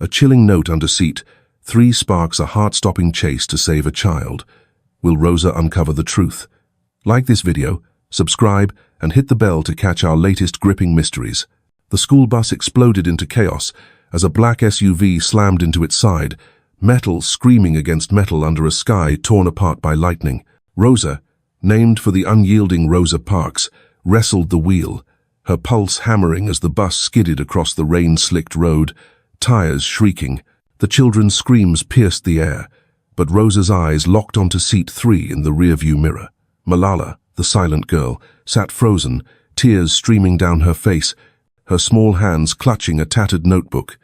A chilling note under seat. 3 sparks a heart-stopping chase to save a child. Will Rosa uncover the truth? Like this video, subscribe, and hit the bell to catch our latest gripping mysteries. The school bus exploded into chaos as a black SUV slammed into its side, metal screaming against metal under a sky torn apart by lightning. Rosa, named for the unyielding Rosa Parks, wrestled the wheel, her pulse hammering as the bus skidded across the rain-slicked road, tires shrieking. The children's screams pierced the air, but Rosa's eyes locked onto seat 3 in the rearview mirror. Malala, the silent girl, sat frozen, tears streaming down her face, her small hands clutching a tattered notebook.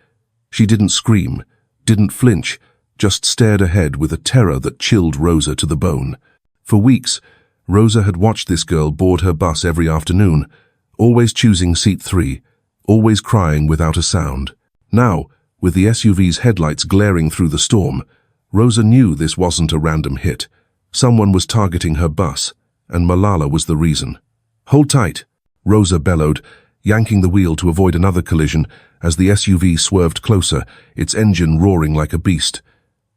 She didn't scream, didn't flinch, just stared ahead with a terror that chilled Rosa to the bone. For weeks, Rosa had watched this girl board her bus every afternoon, always choosing seat 3, always crying without a sound. Now, with the SUV's headlights glaring through the storm, Rosa knew this wasn't a random hit. Someone was targeting her bus, and Malala was the reason. "Hold tight," Rosa bellowed, yanking the wheel to avoid another collision as the SUV swerved closer, its engine roaring like a beast.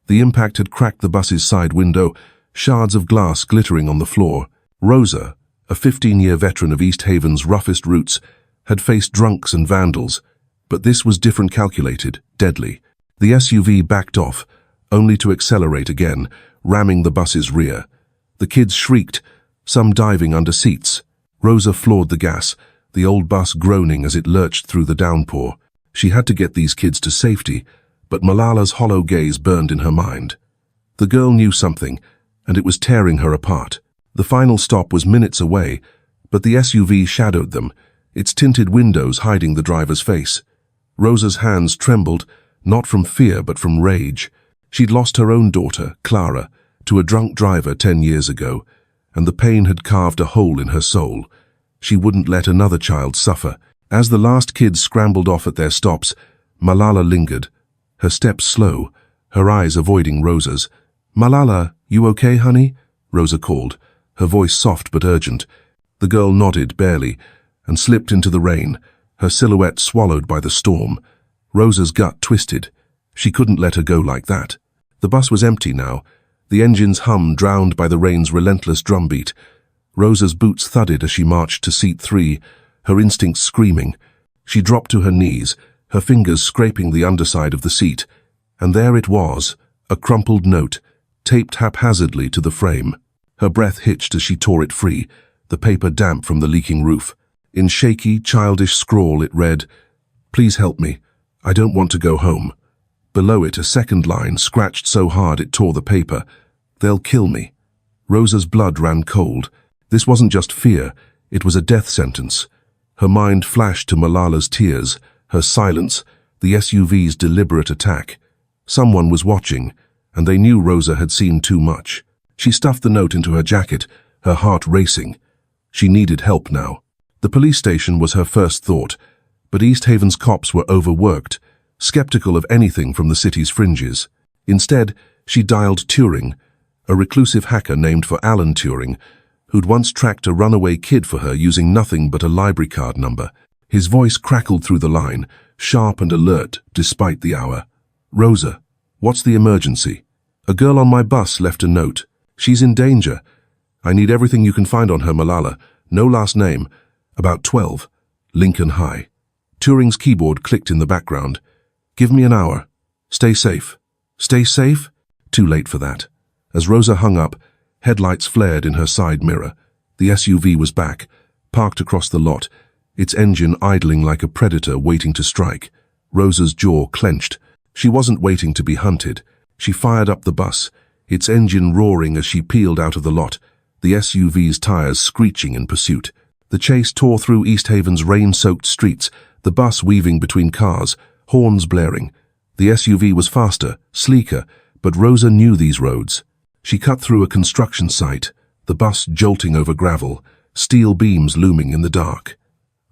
The impact had cracked the bus's side window, shards of glass glittering on the floor. Rosa, a 15-year veteran of East Haven's roughest routes, had faced drunks and vandals, but this was different, calculated, deadly. The SUV backed off, only to accelerate again, ramming the bus's rear. The kids shrieked, some diving under seats. Rosa floored the gas, the old bus groaning as it lurched through the downpour. She had to get these kids to safety, but Malala's hollow gaze burned in her mind. The girl knew something, and it was tearing her apart. The final stop was minutes away, but the SUV shadowed them, its tinted windows hiding the driver's face. Rosa's hands trembled, not from fear but from rage. She'd lost her own daughter, Clara, to a drunk driver 10 years ago, and the pain had carved a hole in her soul. She wouldn't let another child suffer. As the last kids scrambled off at their stops, Malala lingered, her steps slow, her eyes avoiding Rosa's. "Malala, you okay, honey?" Rosa called, her voice soft but urgent. The girl nodded barely and slipped into the rain, her silhouette swallowed by the storm. Rosa's gut twisted. She couldn't let her go like that. The bus was empty now, the engine's hum drowned by the rain's relentless drumbeat. Rosa's boots thudded as she marched to seat 3, her instincts screaming. She dropped to her knees, her fingers scraping the underside of the seat, and there it was, a crumpled note, taped haphazardly to the frame. Her breath hitched as she tore it free, the paper damp from the leaking roof. In shaky, childish scrawl it read, "Please help me. I don't want to go home." Below it, a second line scratched so hard it tore the paper. "They'll kill me." Rosa's blood ran cold. This wasn't just fear, it was a death sentence. Her mind flashed to Malala's tears, her silence, the SUV's deliberate attack. Someone was watching, and they knew Rosa had seen too much. She stuffed the note into her jacket, her heart racing. She needed help now. The police station was her first thought, but East Haven's cops were overworked, skeptical of anything from the city's fringes. Instead, she dialed Turing, a reclusive hacker named for Alan Turing, who'd once tracked a runaway kid for her using nothing but a library card number. His voice crackled through the line, sharp and alert despite the hour. "Rosa, what's the emergency?" "A girl on my bus left a note. She's in danger. I need everything you can find on her, Malala. No last name. About 12. Lincoln High." Turing's keyboard clicked in the background. "Give me an hour. Stay safe." "Stay safe?" Too late for that. As Rosa hung up, headlights flared in her side mirror. The SUV was back, parked across the lot, its engine idling like a predator waiting to strike. Rosa's jaw clenched. She wasn't waiting to be hunted. She fired up the bus, its engine roaring as she peeled out of the lot, the SUV's tires screeching in pursuit. The chase tore through East Haven's rain-soaked streets, the bus weaving between cars, horns blaring. The SUV was faster, sleeker, but Rosa knew these roads. She cut through a construction site, the bus jolting over gravel, steel beams looming in the dark.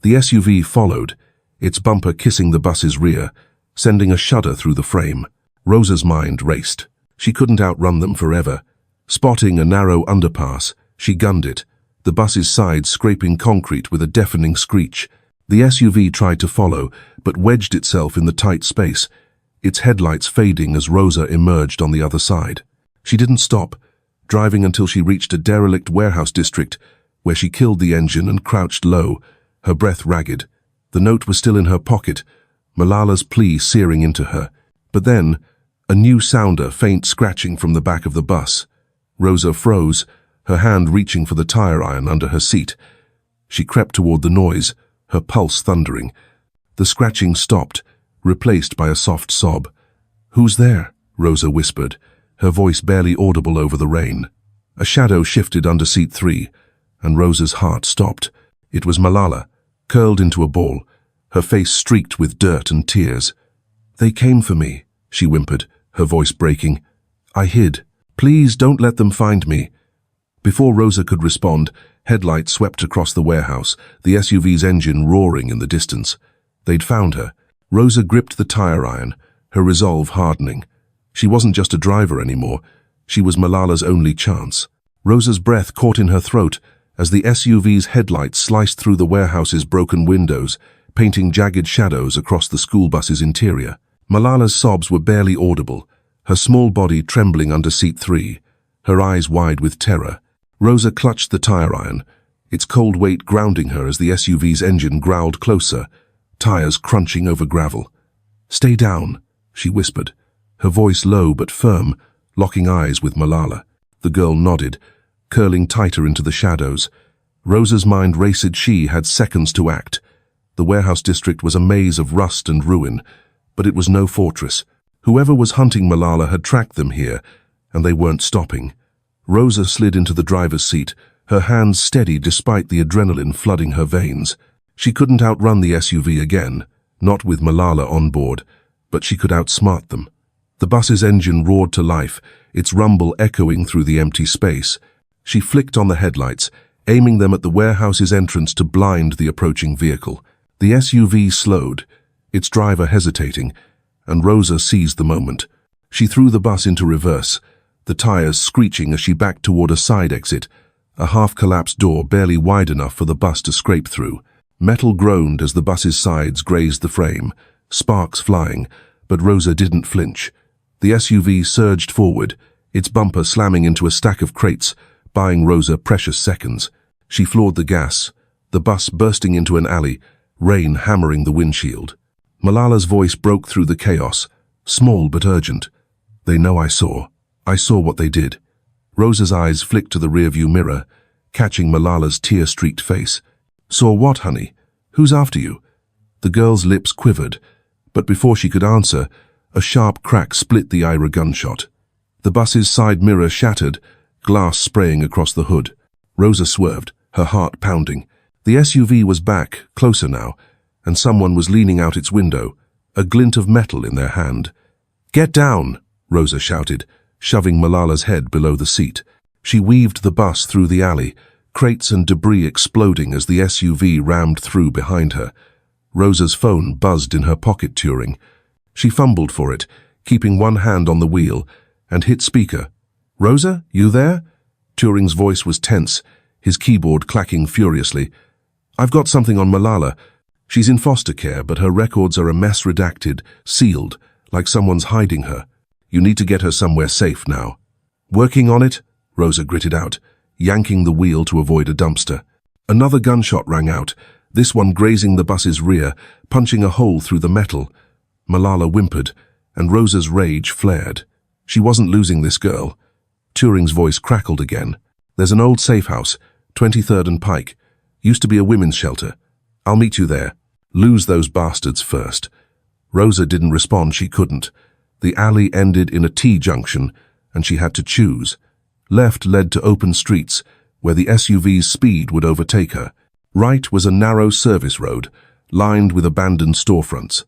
The SUV followed, its bumper kissing the bus's rear, sending a shudder through the frame. Rosa's mind raced. She couldn't outrun them forever. Spotting a narrow underpass, she gunned it, the bus's sides scraping concrete with a deafening screech. The SUV tried to follow, but wedged itself in the tight space, its headlights fading as Rosa emerged on the other side. She didn't stop, driving until she reached a derelict warehouse district where she killed the engine and crouched low, her breath ragged. The note was still in her pocket, Malala's plea searing into her. But then, a new sounder, faint scratching from the back of the bus. Rosa froze, her hand reaching for the tire iron under her seat. She crept toward the noise, her pulse thundering. The scratching stopped, replaced by a soft sob. "Who's there?" Rosa whispered, her voice barely audible over the rain. A shadow shifted under seat 3, and Rosa's heart stopped. It was Malala, curled into a ball, her face streaked with dirt and tears. "They came for me," she whimpered, her voice breaking. "I hid. Please don't let them find me." Before Rosa could respond, headlights swept across the warehouse, the SUV's engine roaring in the distance. They'd found her. Rosa gripped the tire iron, her resolve hardening. She wasn't just a driver anymore. She was Malala's only chance. Rosa's breath caught in her throat as the SUV's headlights sliced through the warehouse's broken windows, painting jagged shadows across the school bus's interior. Malala's sobs were barely audible, her small body trembling under seat 3, her eyes wide with terror. Rosa clutched the tire iron, its cold weight grounding her as the SUV's engine growled closer, tires crunching over gravel. "Stay down," she whispered, her voice low but firm, locking eyes with Malala. The girl nodded, curling tighter into the shadows. Rosa's mind raced. She had seconds to act. The warehouse district was a maze of rust and ruin, but it was no fortress. Whoever was hunting Malala had tracked them here, and they weren't stopping. Rosa slid into the driver's seat, her hands steady despite the adrenaline flooding her veins. She couldn't outrun the SUV again, not with Malala on board, but she could outsmart them. The bus's engine roared to life, its rumble echoing through the empty space. She flicked on the headlights, aiming them at the warehouse's entrance to blind the approaching vehicle. The SUV slowed, its driver hesitating, and Rosa seized the moment. She threw the bus into reverse, the tires screeching as she backed toward a side exit, a half-collapsed door barely wide enough for the bus to scrape through. Metal groaned as the bus's sides grazed the frame, sparks flying, but Rosa didn't flinch. The SUV surged forward, its bumper slamming into a stack of crates, buying Rosa precious seconds. She floored the gas, the bus bursting into an alley, rain hammering the windshield. Malala's voice broke through the chaos, small but urgent. "They know I saw. I saw what they did." Rosa's eyes flicked to the rearview mirror, catching Malala's tear-streaked face. "Saw what, honey? Who's after you?" The girl's lips quivered, but before she could answer, a sharp crack split the Ira gunshot. The bus's side mirror shattered, glass spraying across the hood. Rosa swerved, her heart pounding. The SUV was back, closer now, and someone was leaning out its window, a glint of metal in their hand. "Get down!" Rosa shouted, shoving Malala's head below the seat. She weaved the bus through the alley, crates and debris exploding as the SUV rammed through behind her. Rosa's phone buzzed in her pocket, Turing. She fumbled for it, keeping one hand on the wheel, and hit speaker. "Rosa, you there?" Turing's voice was tense, his keyboard clacking furiously. "I've got something on Malala. She's in foster care, but her records are a mess, redacted, sealed, like someone's hiding her. You need to get her somewhere safe now." "Working on it," Rosa gritted out, yanking the wheel to avoid a dumpster. Another gunshot rang out, this one grazing the bus's rear, punching a hole through the metal. Malala whimpered, and Rosa's rage flared. She wasn't losing this girl. Turing's voice crackled again. "There's an old safe house, 23rd and Pike. Used to be a women's shelter. I'll meet you there. Lose those bastards first." Rosa didn't respond. She couldn't. The alley ended in a T-junction, and she had to choose. Left led to open streets, where the SUV's speed would overtake her. Right was a narrow service road, lined with abandoned storefronts.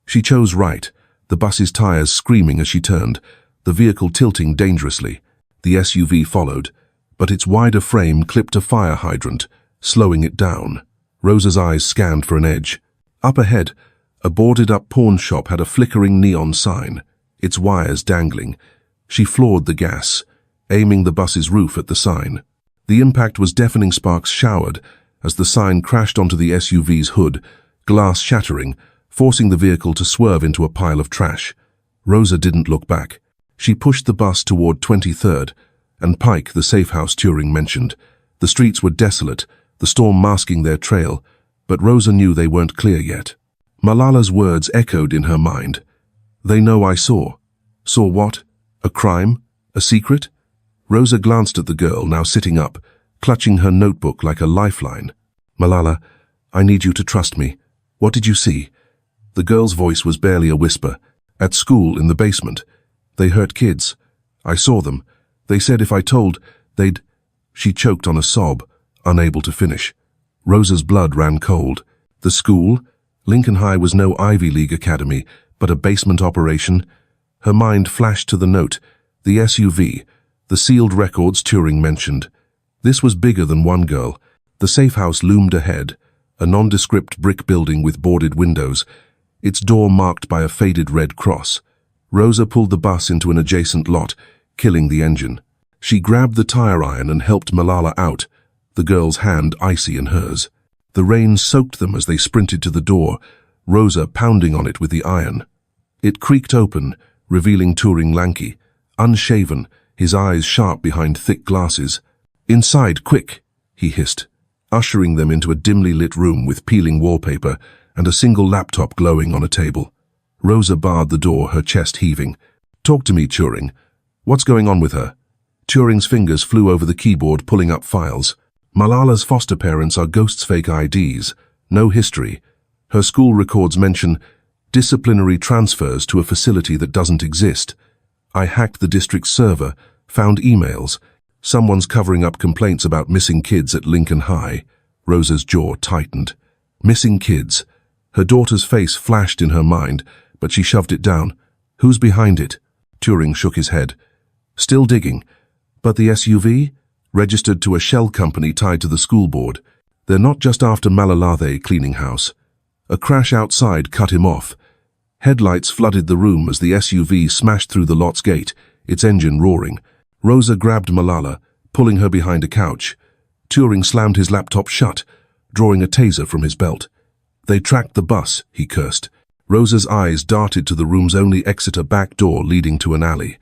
She chose right, the bus's tires screaming as she turned, the vehicle tilting dangerously. The SUV followed, but its wider frame clipped a fire hydrant, slowing it down. Rosa's eyes scanned for an edge. Up ahead, a boarded-up pawn shop had a flickering neon sign, its wires dangling. She floored the gas, aiming the bus's roof at the sign. The impact was deafening. Sparks showered as the sign crashed onto the SUV's hood, glass shattering, forcing the vehicle to swerve into a pile of trash. Rosa didn't look back. She pushed the bus toward 23rd and Pike, the safe house Turing mentioned. The streets were desolate, the storm masking their trail, but Rosa knew they weren't clear yet. Malala's words echoed in her mind. They know I saw. Saw what? A crime? A secret? Rosa glanced at the girl, now sitting up, clutching her notebook like a lifeline. Malala, I need you to trust me. What did you see? The girl's voice was barely a whisper. At school, in the basement. They hurt kids. I saw them. They said if I told, they'd... She choked on a sob, unable to finish. Rosa's blood ran cold. The school? Lincoln High was no Ivy League academy, but a basement operation. Her mind flashed to the note, the SUV, the sealed records Turing mentioned. This was bigger than one girl. The safe house loomed ahead, a nondescript brick building with boarded windows, its door marked by a faded red cross. Rosa pulled the bus into an adjacent lot, killing the engine. She grabbed the tire iron and helped Malala out, the girl's hand icy in hers. The rain soaked them as they sprinted to the door, Rosa pounding on it with the iron. It creaked open, revealing Turing lanky, unshaven, his eyes sharp behind thick glasses. Inside, quick, he hissed, ushering them into a dimly lit room with peeling wallpaper and a single laptop glowing on a table. Rosa barred the door, her chest heaving. Talk to me, Turing. What's going on with her? Turing's fingers flew over the keyboard, pulling up files. Malala's foster parents are ghosts' fake IDs. No history. Her school records mention disciplinary transfers to a facility that doesn't exist. I hacked the district's server, found emails. Someone's covering up complaints about missing kids at Lincoln High. Rosa's jaw tightened. Missing kids. Her daughter's face flashed in her mind, but she shoved it down. Who's behind it? Turing shook his head. Still digging. But the SUV? Registered to a shell company tied to the school board. They're not just after Malalathe cleaning house. A crash outside cut him off. Headlights flooded the room as the SUV smashed through the lot's gate, its engine roaring. Rosa grabbed Malala, pulling her behind a couch. Turing slammed his laptop shut, drawing a taser from his belt. They tracked the bus, he cursed. Rosa's eyes darted to the room's only exit, a back door leading to an alley.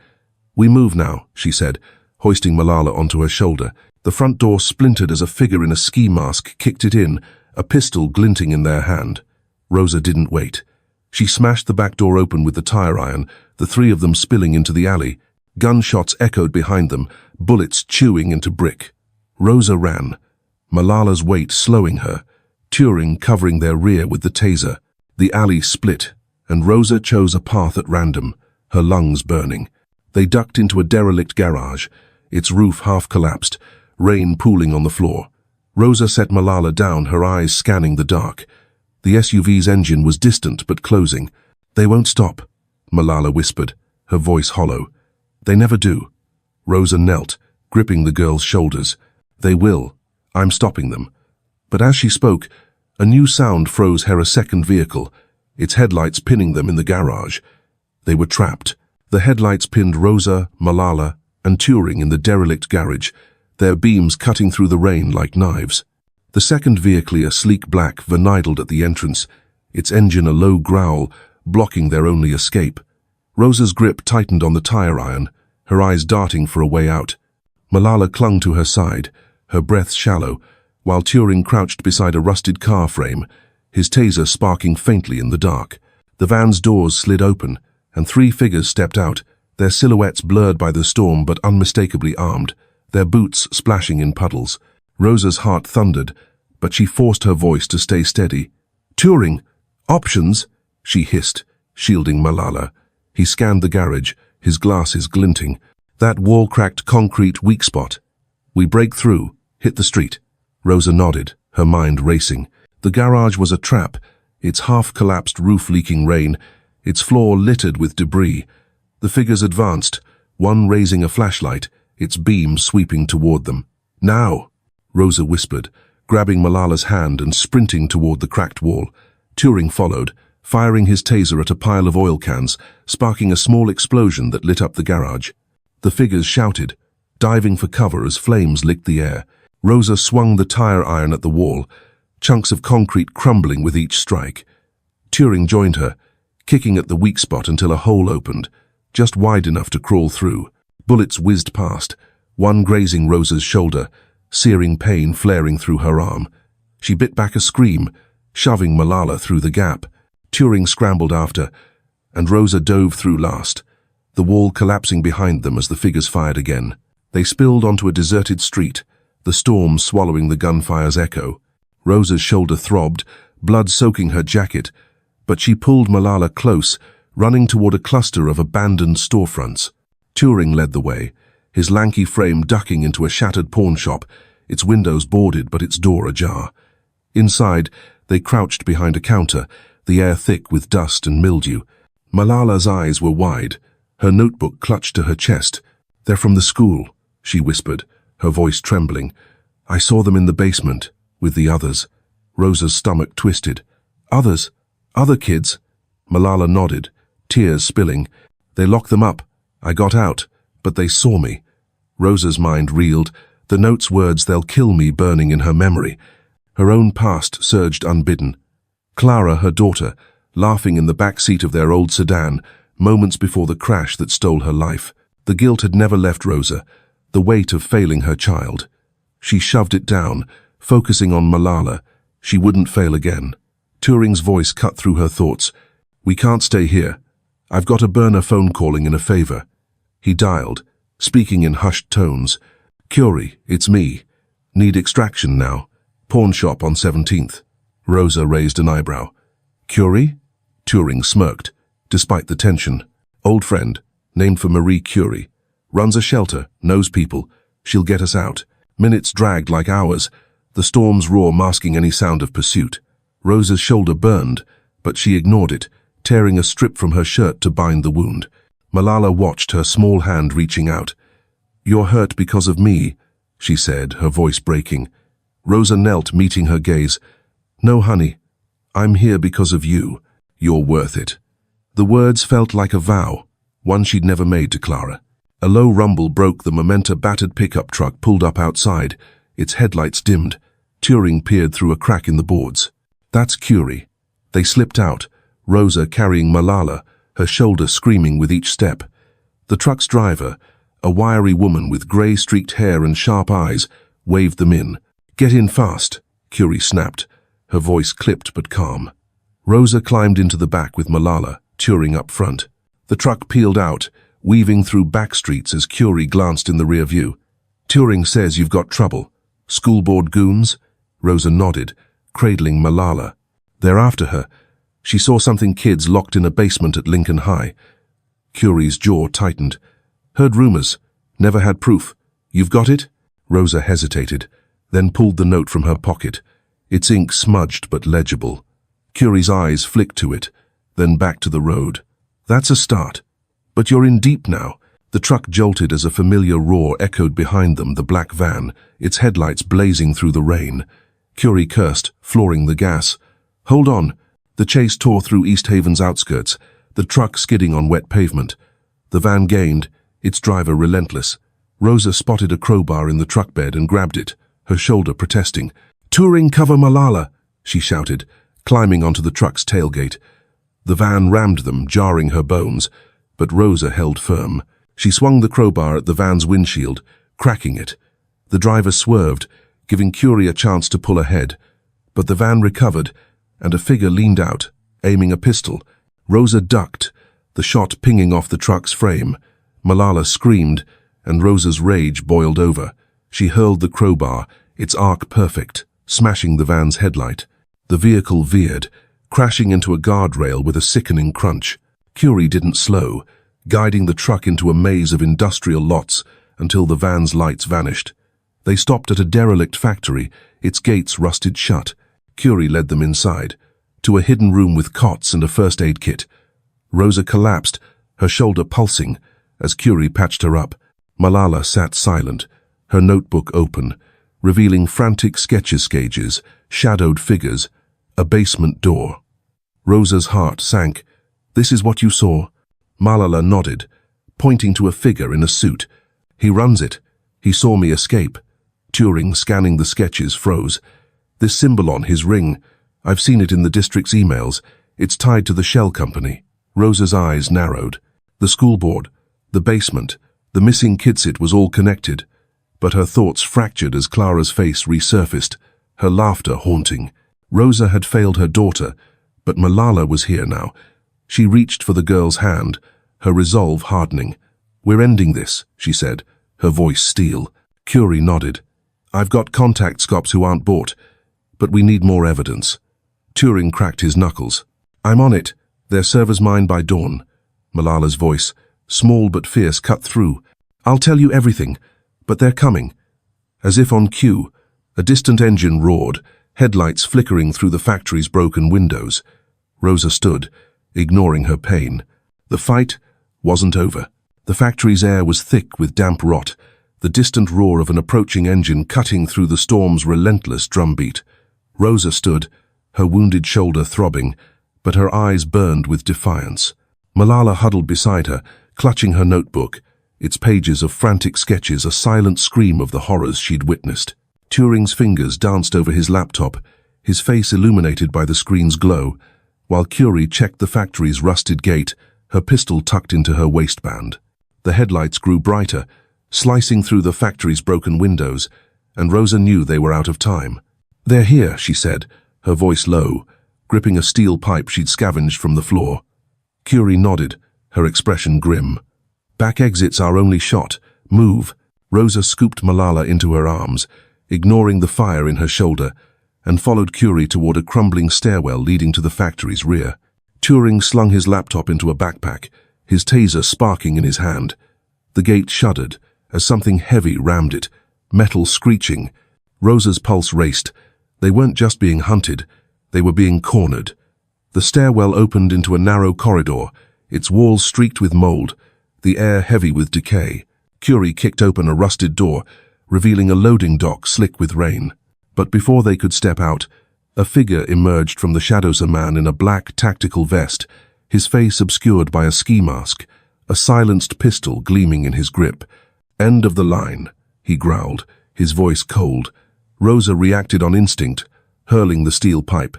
We move now, she said, hoisting Malala onto her shoulder. The front door splintered as a figure in a ski mask kicked it in, a pistol glinting in their hand. Rosa didn't wait. She smashed the back door open with the tire iron, the three of them spilling into the alley. Gunshots echoed behind them, bullets chewing into brick. Rosa ran, Malala's weight slowing her, Turing covering their rear with the taser. The alley split, and Rosa chose a path at random, her lungs burning. They ducked into a derelict garage, its roof half collapsed, rain pooling on the floor. Rosa set Malala down, her eyes scanning the dark. The SUV's engine was distant but closing. They won't stop, Malala whispered, her voice hollow. They never do. Rosa knelt, gripping the girl's shoulders. They will. I'm stopping them. But as she spoke, a new sound froze her. A second vehicle, its headlights pinning them in the garage. They were trapped. The headlights pinned Rosa, Malala, and Turing in the derelict garage, their beams cutting through the rain like knives. The second vehicle, a sleek black, vinidled at the entrance, its engine a low growl, blocking their only escape. Rosa's grip tightened on the tire iron, her eyes darting for a way out. Malala clung to her side, her breath shallow, while Turing crouched beside a rusted car frame, his taser sparking faintly in the dark. The van's doors slid open, and three figures stepped out, their silhouettes blurred by the storm but unmistakably armed, their boots splashing in puddles. Rosa's heart thundered, but she forced her voice to stay steady. Turing! Options! She hissed, shielding Malala. He scanned the garage, his glasses glinting. That wall-cracked concrete weak spot. We break through, hit the street. Rosa nodded, her mind racing. The garage was a trap, its half-collapsed roof leaking rain, its floor littered with debris. The figures advanced, one raising a flashlight, its beam sweeping toward them. Now! Rosa whispered, grabbing Malala's hand and sprinting toward the cracked wall. Turing followed, firing his taser at a pile of oil cans, sparking a small explosion that lit up the garage. The figures shouted, diving for cover as flames licked the air. Rosa swung the tire iron at the wall, chunks of concrete crumbling with each strike. Turing joined her, kicking at the weak spot until a hole opened, just wide enough to crawl through. Bullets whizzed past, one grazing Rosa's shoulder, searing pain flaring through her arm. She bit back a scream, shoving Malala through the gap. Turing scrambled after, and Rosa dove through last, the wall collapsing behind them as the figures fired again. They spilled onto a deserted street, the storm swallowing the gunfire's echo. Rosa's shoulder throbbed, blood soaking her jacket, but she pulled Malala close, running toward a cluster of abandoned storefronts. Turing led the way, his lanky frame ducking into a shattered pawn shop, its windows boarded but its door ajar. Inside, they crouched behind a counter, the air thick with dust and mildew. Malala's eyes were wide, her notebook clutched to her chest. "They're from the school," she whispered, her voice trembling. "I saw them in the basement, with the others." Rosa's stomach twisted. "Others? Other kids?" Malala nodded, tears spilling. "They locked them up. I got out, but they saw me." Rosa's mind reeled, the note's words, "They'll kill me," burning in her memory. Her own past surged unbidden. Clara, her daughter, laughing in the back seat of their old sedan, moments before the crash that stole her life. The guilt had never left Rosa, the weight of failing her child. She shoved it down, focusing on Malala. She wouldn't fail again. Turing's voice cut through her thoughts. "We can't stay here. I've got a burner phone calling in a favor." He dialed, speaking in hushed tones. "Curie, it's me. Need extraction now. Pawn shop on 17th. Rosa raised an eyebrow. "Curie?" Turing smirked, despite the tension. "Old friend, named for Marie Curie. Runs a shelter, knows people. She'll get us out." Minutes dragged like hours, the storm's roar masking any sound of pursuit. Rosa's shoulder burned, but she ignored it, tearing a strip from her shirt to bind the wound. Malala watched, her small hand reaching out. "You're hurt because of me," she said, her voice breaking. Rosa knelt, meeting her gaze. "No, honey. I'm here because of you. You're worth it." The words felt like a vow, one she'd never made to Clara. A low rumble broke the memento-battered pickup truck pulled up outside, its headlights dimmed. Turing peered through a crack in the boards. "That's Curie." They slipped out, Rosa carrying Malala, her shoulder screaming with each step. The truck's driver, a wiry woman with grey-streaked hair and sharp eyes, waved them in. "Get in fast," Curie snapped, her voice clipped but calm. Rosa climbed into the back with Malala, Turing up front. The truck peeled out, weaving through back streets as Curie glanced in the rear view. "Turing says you've got trouble. School board goons?" Rosa nodded, cradling Malala. "They're after her. She saw something kids locked in a basement at Lincoln High." Curie's jaw tightened. "Heard rumors. Never had proof. You've got it?" Rosa hesitated, then pulled the note from her pocket, its ink smudged but legible. Curie's eyes flicked to it, then back to the road. "That's a start. But you're in deep now." The truck jolted as a familiar roar echoed behind them, the black van, its headlights blazing through the rain. Curie cursed, flooring the gas. "Hold on." The chase tore through East Haven's outskirts, the truck skidding on wet pavement. The van gained, its driver relentless. Rosa spotted a crowbar in the truck bed and grabbed it, her shoulder protesting. "Turing, cover Malala," she shouted, climbing onto the truck's tailgate. The van rammed them, jarring her bones, but Rosa held firm. She swung the crowbar at the van's windshield, cracking it. The driver swerved, giving Curie a chance to pull ahead, but the van recovered, and a figure leaned out, aiming a pistol. Rosa ducked, the shot pinging off the truck's frame. Malala screamed, and Rosa's rage boiled over. She hurled the crowbar, its arc perfect, smashing the van's headlight. The vehicle veered, crashing into a guardrail with a sickening crunch. Curie didn't slow, guiding the truck into a maze of industrial lots until the van's lights vanished. They stopped at a derelict factory, its gates rusted shut. Curie led them inside, to a hidden room with cots and a first aid kit. Rosa collapsed, her shoulder pulsing, as Curie patched her up. Malala sat silent, her notebook open, revealing frantic sketch-escages, shadowed figures, a basement door. Rosa's heart sank. "This is what you saw?" Malala nodded, pointing to a figure in a suit. "He runs it. He saw me escape." Turing, scanning the sketches, froze. "This symbol on his ring, I've seen it in the district's emails. It's tied to the shell company." Rosa's eyes narrowed. The school board, the basement, the missing kidsit was all connected, but her thoughts fractured as Clara's face resurfaced, her laughter haunting. Rosa had failed her daughter, but Malala was here now. She reached for the girl's hand, her resolve hardening. "We're ending this," she said, her voice steel. Curie nodded. "I've got contact scops who aren't bought, but we need more evidence." Turing cracked his knuckles. "I'm on it. Their server's mine by dawn." Malala's voice, small but fierce, cut through. "I'll tell you everything, but they're coming." As if on cue, a distant engine roared, headlights flickering through the factory's broken windows. Rosa stood, ignoring her pain. The fight wasn't over. The factory's air was thick with damp rot, the distant roar of an approaching engine cutting through the storm's relentless drumbeat. Rosa stood, her wounded shoulder throbbing, but her eyes burned with defiance. Malala huddled beside her, clutching her notebook, its pages of frantic sketches a silent scream of the horrors she'd witnessed. Turing's fingers danced over his laptop, his face illuminated by the screen's glow, while Curie checked the factory's rusted gate, her pistol tucked into her waistband. The headlights grew brighter, slicing through the factory's broken windows, and Rosa knew they were out of time. "They're here," she said, her voice low, gripping a steel pipe she'd scavenged from the floor. Curie nodded, her expression grim. "Back exit's our only shot. Move." Rosa scooped Malala into her arms, ignoring the fire in her shoulder, and followed Curie toward a crumbling stairwell leading to the factory's rear. Turing slung his laptop into a backpack, his taser sparking in his hand. The gate shuddered as something heavy rammed it, metal screeching. Rosa's pulse raced. They weren't just being hunted, they were being cornered. The stairwell opened into a narrow corridor, its walls streaked with mold, the air heavy with decay. Curie kicked open a rusted door, revealing a loading dock slick with rain. But before they could step out, a figure emerged from the shadows, a man in a black tactical vest, his face obscured by a ski mask, a silenced pistol gleaming in his grip. "End of the line," he growled, his voice cold. Rosa reacted on instinct, hurling the steel pipe.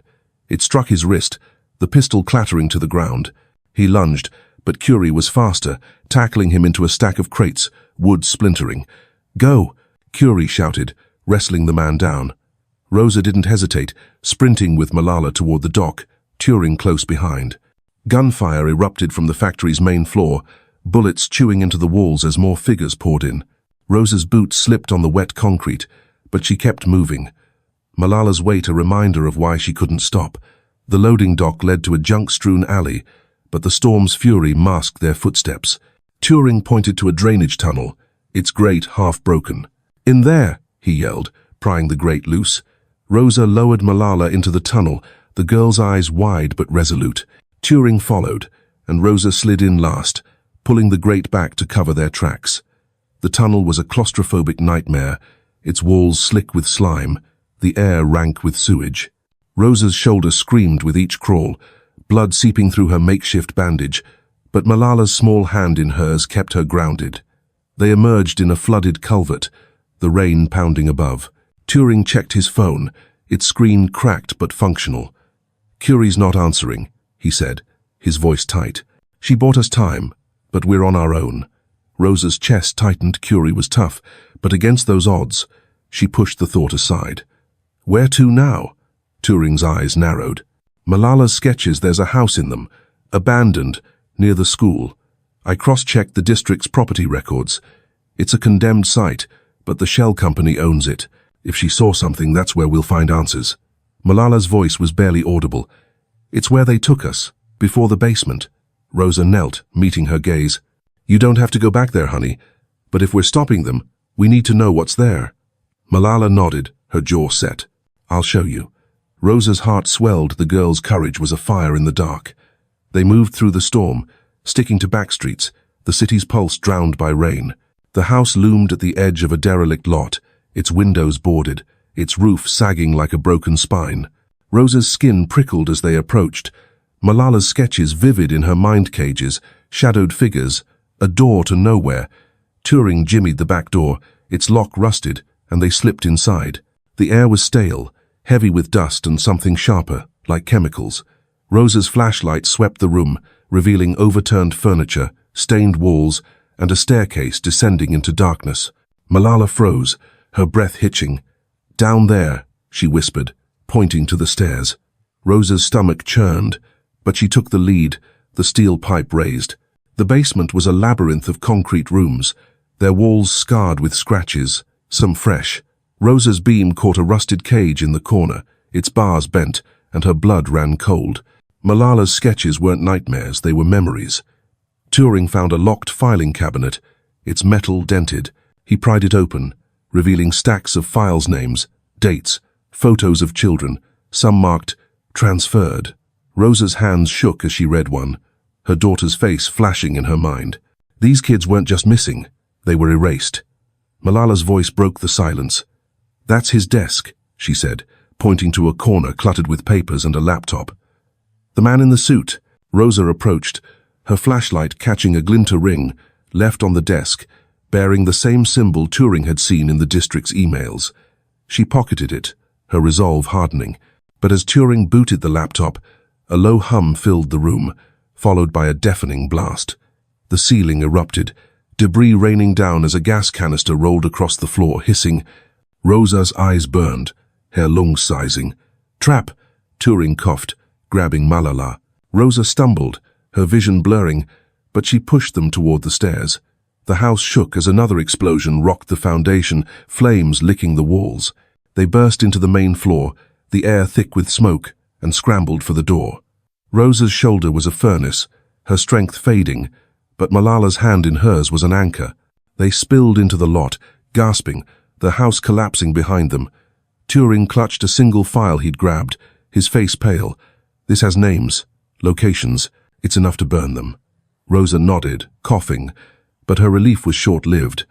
It struck his wrist, the pistol clattering to the ground. He lunged, but Curie was faster, tackling him into a stack of crates, wood splintering. "Go!" Curie shouted, wrestling the man down. Rosa didn't hesitate, sprinting with Malala toward the dock, Turing close behind. Gunfire erupted from the factory's main floor, bullets chewing into the walls as more figures poured in. Rosa's boots slipped on the wet concrete, but she kept moving. Malala's weight a reminder of why she couldn't stop. The loading dock led to a junk-strewn alley, but the storm's fury masked their footsteps. Turing pointed to a drainage tunnel, its grate half broken. "In there!" he yelled, prying the grate loose. Rosa lowered Malala into the tunnel, the girl's eyes wide but resolute. Turing followed, and Rosa slid in last, pulling the grate back to cover their tracks. The tunnel was a claustrophobic nightmare, its walls slick with slime, the air rank with sewage. Rosa's shoulder screamed with each crawl, blood seeping through her makeshift bandage, but Malala's small hand in hers kept her grounded. They emerged in a flooded culvert, the rain pounding above. Turing checked his phone, its screen cracked but functional. "Curie's not answering," he said, his voice tight. "She bought us time, but we're on our own." Rosa's chest tightened. Curie was tough, but against those odds, she pushed the thought aside. "Where to now?" Turing's eyes narrowed. "Malala's sketches, there's a house in them, abandoned, near the school. I cross-checked the district's property records. It's a condemned site, but the shell company owns it. If she saw something, that's where we'll find answers." Malala's voice was barely audible. "It's where they took us, before the basement." Rosa knelt, meeting her gaze. "You don't have to go back there, honey, but if we're stopping them, we need to know what's there." Malala nodded, her jaw set. "I'll show you." Rosa's heart swelled. The girl's courage was a fire in the dark. They moved through the storm, sticking to back streets, the city's pulse drowned by rain. The house loomed at the edge of a derelict lot, its windows boarded, its roof sagging like a broken spine. Rosa's skin prickled as they approached. Malala's sketches vivid in her mind cages, shadowed figures, a door to nowhere. Turing jimmied the back door, its lock rusted, and they slipped inside. The air was stale, heavy with dust and something sharper, like chemicals. Rosa's flashlight swept the room, revealing overturned furniture, stained walls, and a staircase descending into darkness. Malala froze, her breath hitching. "Down there," she whispered, pointing to the stairs. Rosa's stomach churned, but she took the lead, the steel pipe raised. The basement was a labyrinth of concrete rooms, their walls scarred with scratches, some fresh. Rosa's beam caught a rusted cage in the corner, its bars bent, and her blood ran cold. Malala's sketches weren't nightmares, they were memories. Turing found a locked filing cabinet, its metal dented. He pried it open, revealing stacks of files names, dates, photos of children, some marked transferred. Rosa's hands shook as she read one, her daughter's face flashing in her mind. These kids weren't just missing, they were erased. Malala's voice broke the silence. "That's his desk," she said, pointing to a corner cluttered with papers and a laptop. "The man in the suit." Rosa approached, her flashlight catching a glinter ring, left on the desk, bearing the same symbol Turing had seen in the district's emails. She pocketed it, her resolve hardening. But as Turing booted the laptop, a low hum filled the room, followed by a deafening blast. The ceiling erupted, debris raining down as a gas canister rolled across the floor, hissing. Rosa's eyes burned, her lungs sizing. "Trap!" Turing coughed, grabbing Malala. Rosa stumbled, her vision blurring, but she pushed them toward the stairs. The house shook as another explosion rocked the foundation, flames licking the walls. They burst into the main floor, the air thick with smoke, and scrambled for the door. Rosa's shoulder was a furnace, her strength fading, but Malala's hand in hers was an anchor. They spilled into the lot, gasping, the house collapsing behind them. Turing clutched a single file he'd grabbed, his face pale. "This has names, locations. It's enough to burn them." Rosa nodded, coughing, but her relief was short-lived.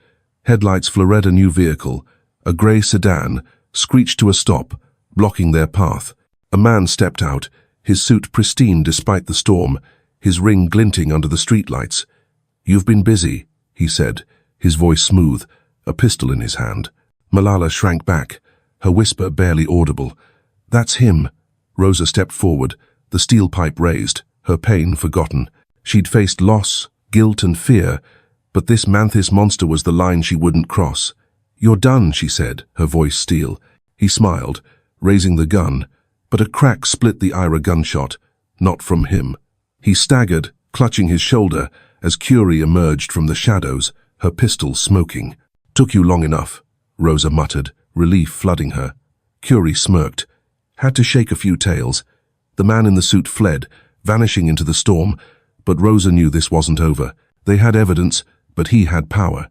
Headlights fluoresced a new vehicle, a grey sedan, screeched to a stop, blocking their path. A man stepped out, his suit pristine despite the storm, his ring glinting under the streetlights. "You've been busy," he said, his voice smooth, a pistol in his hand. Malala shrank back, her whisper barely audible. "That's him." Rosa stepped forward, the steel pipe raised, her pain forgotten. She'd faced loss, guilt and fear, but this Manthis monster was the line she wouldn't cross. "You're done," she said, her voice steel. He smiled, raising the gun, but a crack split the Ira gunshot, not from him. He staggered, clutching his shoulder, as Curie emerged from the shadows, her pistol smoking. "Took you long enough," Rosa muttered, relief flooding her. Curie smirked. "Had to shake a few tails." The man in the suit fled, vanishing into the storm, but Rosa knew this wasn't over. They had evidence, but he had power.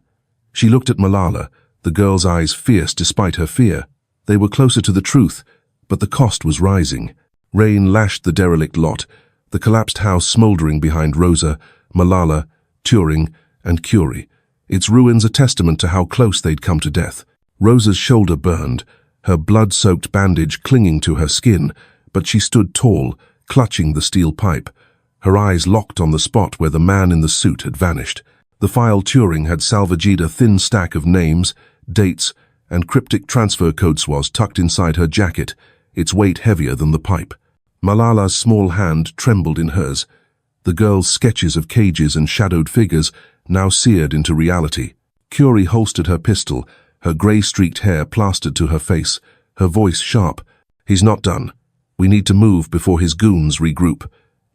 She looked at Malala, the girl's eyes fierce despite her fear. They were closer to the truth, but the cost was rising. Rain lashed the derelict lot, the collapsed house smoldering behind Rosa, Malala, Turing, and Curie. Its ruins a testament to how close they'd come to death. Rosa's shoulder burned, her blood-soaked bandage clinging to her skin, but she stood tall, clutching the steel pipe. Her eyes locked on the spot where the man in the suit had vanished. The file Turing had salvaged a thin stack of names, dates, and cryptic transfer codes was tucked inside her jacket, its weight heavier than the pipe. Malala's small hand trembled in hers. The girl's sketches of cages and shadowed figures now seared into reality. Curie holstered her pistol, her grey-streaked hair plastered to her face, her voice sharp. "He's not done. We need to move before his goons regroup."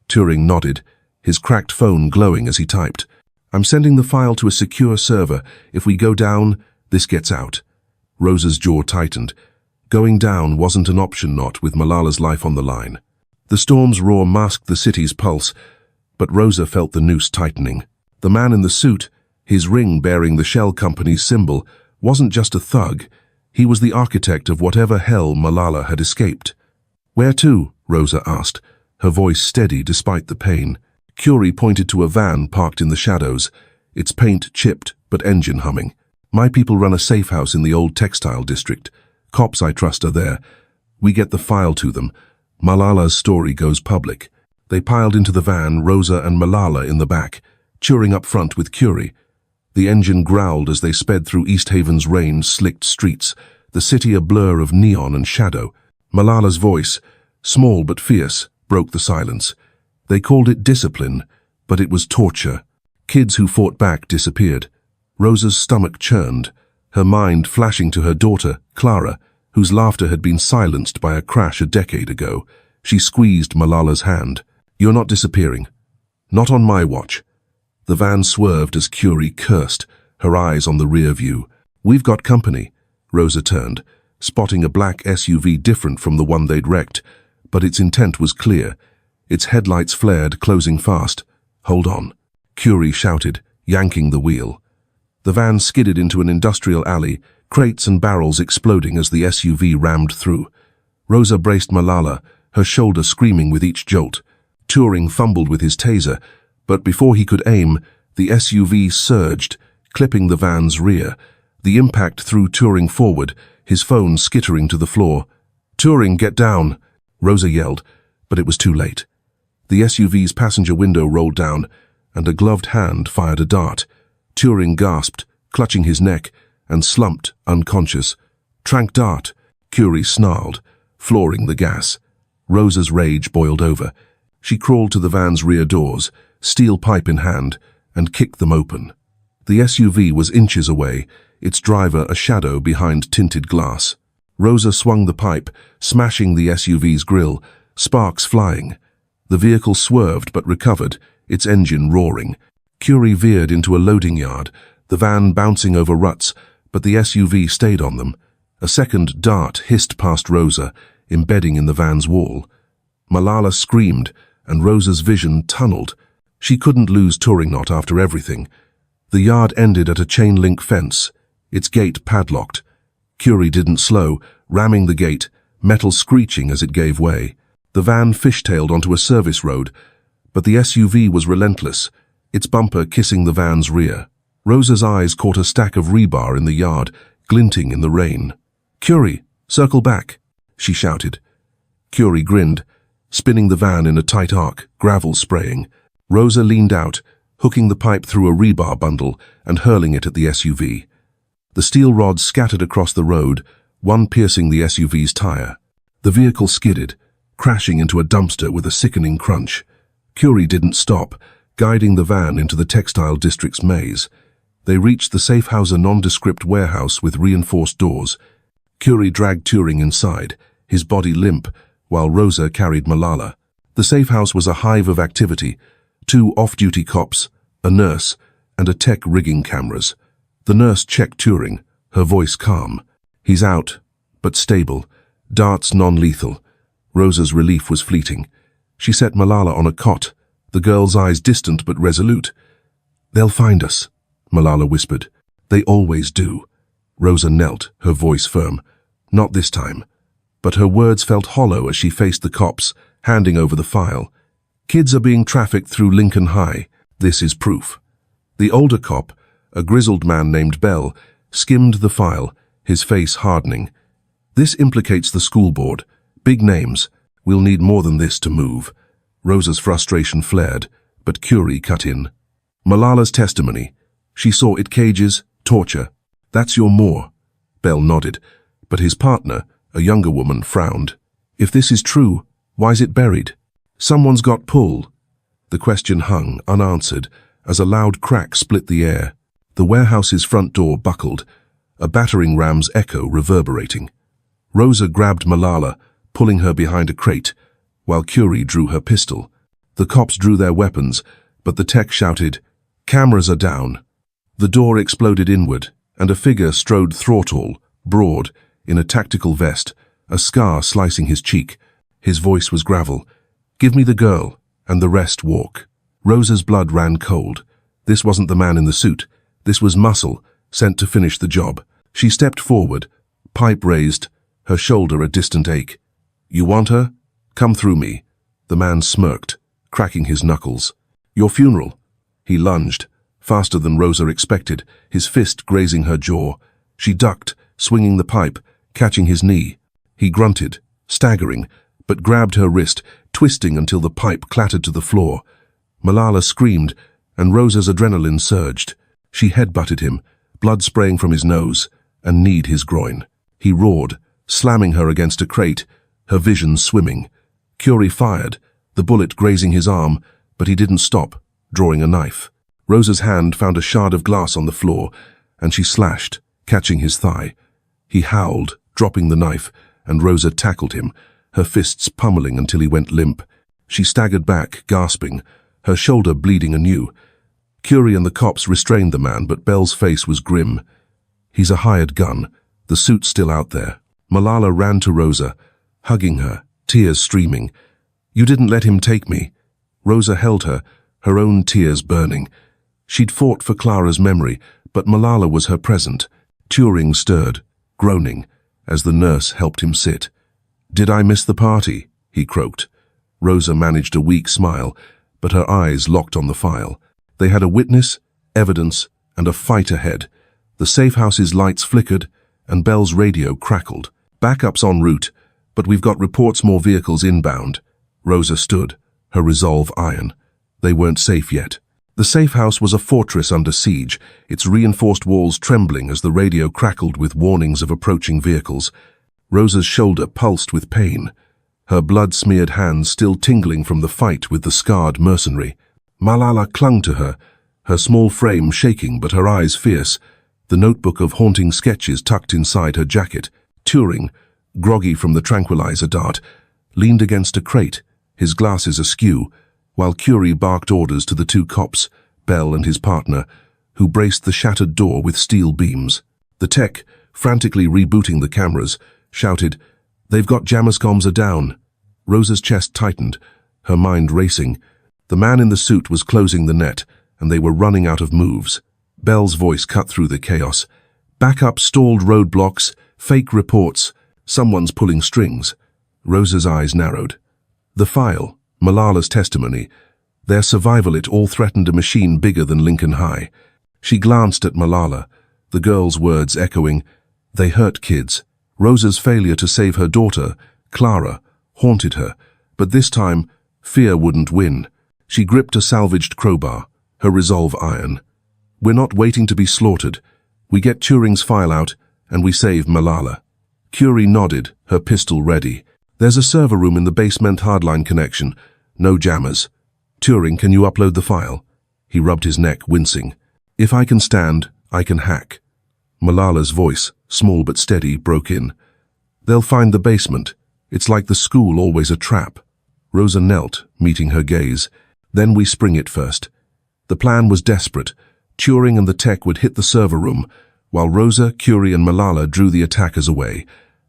Turing nodded, his cracked phone glowing as he typed. "I'm sending the file to a secure server. If we go down, this gets out." Rosa's jaw tightened. Going down wasn't an option, not with Malala's life on the line. The storm's roar masked the city's pulse, but Rosa felt the noose tightening. The man in the suit, his ring bearing the shell company's symbol, wasn't just a thug. He was the architect of whatever hell Malala had escaped. "Where to?" Rosa asked, her voice steady despite the pain. Curie pointed to a van parked in the shadows, its paint chipped but engine humming. "My people run a safe house in the old textile district. Cops I trust are there. We get the file to them. Malala's story goes public." They piled into the van, Rosa and Malala in the back, Turing up front with Curie. The engine growled as they sped through East Haven's rain-slicked streets, the city a blur of neon and shadow. Malala's voice, small but fierce, broke the silence. "They called it discipline, But it was torture. Kids who fought back disappeared. Rosa's stomach churned, her mind flashing to her daughter, Clara, whose laughter had been silenced by a crash a decade ago. She squeezed Malala's hand. "You're not disappearing. Not on my watch." The van swerved as Curie cursed, her eyes on the rear view. "We've got company." Rosa turned, spotting a black SUV different from the one they'd wrecked, but its intent was clear. Its headlights flared, closing fast. "Hold on," Curie shouted, yanking the wheel. The van skidded into an industrial alley, crates and barrels exploding as the SUV rammed through. Rosa braced Malala, her shoulder screaming with each jolt. Turing fumbled with his taser, but before he could aim, the SUV surged, clipping the van's rear. The impact threw Turing forward, his phone skittering to the floor. "Turing, get down!" Rosa yelled, but it was too late. The SUV's passenger window rolled down, and a gloved hand fired a dart. Turing gasped, clutching his neck, and slumped, unconscious. "Trank dart," Curie snarled, flooring the gas. Rosa's rage boiled over. She crawled to the van's rear doors, steel pipe in hand, and kicked them open. The SUV was inches away, its driver a shadow behind tinted glass. Rosa swung the pipe, smashing the SUV's grille, sparks flying. The vehicle swerved but recovered, its engine roaring. Curie veered into a loading yard, the van bouncing over ruts, but the SUV stayed on them. A second dart hissed past Rosa, embedding in the van's wall. Malala screamed, and Rosa's vision tunneled. She couldn't lose Turing after everything. The yard ended at a chain-link fence, its gate padlocked. Curie didn't slow, ramming the gate, metal screeching as it gave way. The van fishtailed onto a service road, but the SUV was relentless, its bumper kissing the van's rear. Rosa's eyes caught a stack of rebar in the yard, glinting in the rain. "Curie, circle back," she shouted. Curie grinned, spinning the van in a tight arc, gravel spraying. Rosa leaned out, hooking the pipe through a rebar bundle and hurling it at the SUV. The steel rods scattered across the road, one piercing the SUV's tire. The vehicle skidded, crashing into a dumpster with a sickening crunch. Curie didn't stop, guiding the van into the textile district's maze. They reached the Safehouser nondescript warehouse with reinforced doors. Curie dragged Turing inside, his body limp, while Rosa carried Malala. The safe house was a hive of activity: 2 off-duty cops, a nurse, and a tech rigging cameras. The nurse checked Turing, her voice calm. "He's out, but stable. Darts non-lethal." Rosa's relief was fleeting. She set Malala on a cot, the girl's eyes distant but resolute. "They'll find us," Malala whispered. "They always do." Rosa knelt, her voice firm. Not this time. But her words felt hollow as she faced the cops, handing over the file. "Kids are being trafficked through Lincoln High. This is proof." The older cop, a grizzled man named Bell, skimmed the file, his face hardening. "This implicates the school board. Big names. We'll need more than this to move." Rosa's frustration flared, but Curie cut in. "Malala's testimony. She saw it cages, torture. That's your more." Bell nodded, but his partner, a younger woman, frowned. "If this is true, why's it buried? Someone's got pulled." The question hung, unanswered, as a loud crack split the air. The warehouse's front door buckled, a battering ram's echo reverberating. Rosa grabbed Malala, pulling her behind a crate, while Curie drew her pistol. The cops drew their weapons, but the tech shouted, "Cameras are down." The door exploded inward, and a figure strode throttle, broad, in a tactical vest, a scar slicing his cheek. His voice was gravel. "Give me the girl, and the rest walk." Rosa's blood ran cold. This wasn't the man in the suit. This was muscle, sent to finish the job. She stepped forward, pipe raised, her shoulder a distant ache. "You want her? Come through me." The man smirked, cracking his knuckles. "Your funeral." He lunged, faster than Rosa expected, his fist grazing her jaw. She ducked, swinging the pipe, catching his knee. He grunted, staggering, but grabbed her wrist, twisting until the pipe clattered to the floor. Malala screamed, and Rosa's adrenaline surged. She headbutted him, blood spraying from his nose, and kneed his groin. He roared, slamming her against a crate, her vision swimming. Curie fired, the bullet grazing his arm, but he didn't stop, drawing a knife. Rosa's hand found a shard of glass on the floor, and she slashed, catching his thigh. He howled, dropping the knife, and Rosa tackled him, her fists pummeling until he went limp. She staggered back, gasping, her shoulder bleeding anew. Curie and the cops restrained the man, but Bell's face was grim. He's a hired gun, the suit's still out there. Malala ran to Rosa, hugging her, tears streaming. You didn't let him take me. Rosa held her, her own tears burning. She'd fought for Clara's memory, but Malala was her present. Turing stirred, groaning, as the nurse helped him sit. Did I miss the party? He croaked. Rosa managed a weak smile, but her eyes locked on the file. They had a witness, evidence, and a fight ahead. The safe house's lights flickered, and Bell's radio crackled. Backup's en route, but we've got reports more vehicles inbound. Rosa stood, her resolve iron. They weren't safe yet. The safe house was a fortress under siege, its reinforced walls trembling as the radio crackled with warnings of approaching vehicles. Rosa's shoulder pulsed with pain, her blood-smeared hands still tingling from the fight with the scarred mercenary. Malala clung to her, her small frame shaking but her eyes fierce, the notebook of haunting sketches tucked inside her jacket. Turing, groggy from the tranquilizer dart, leaned against a crate, his glasses askew, while Curie barked orders to the two cops, Bell and his partner, who braced the shattered door with steel beams. The tech, frantically rebooting the cameras, shouted, "They've got Jamascoms down." Rosa's chest tightened, her mind racing. The man in the suit was closing the net, and they were running out of moves. Bell's voice cut through the chaos. Backup stalled roadblocks, fake reports, someone's pulling strings. Rosa's eyes narrowed. The file, Malala's testimony, their survival, it all threatened a machine bigger than Lincoln High. She glanced at Malala, the girl's words echoing, "They hurt kids." Rosa's failure to save her daughter, Clara, haunted her, but this time, fear wouldn't win. She gripped a salvaged crowbar, her resolve iron. We're not waiting to be slaughtered. We get Turing's file out, and we save Malala. Curie nodded, her pistol ready. There's a server room in the basement hardline connection. No jammers. Turing, can you upload the file? He rubbed his neck, wincing. If I can stand, I can hack. Malala's voice, small but steady, broke in. They'll find the basement. It's like the school, always a trap. Rosa knelt, meeting her gaze. Then we spring it first. The plan was desperate. Turing and the tech would hit the server room, while Rosa, Curie and Malala drew the attackers away.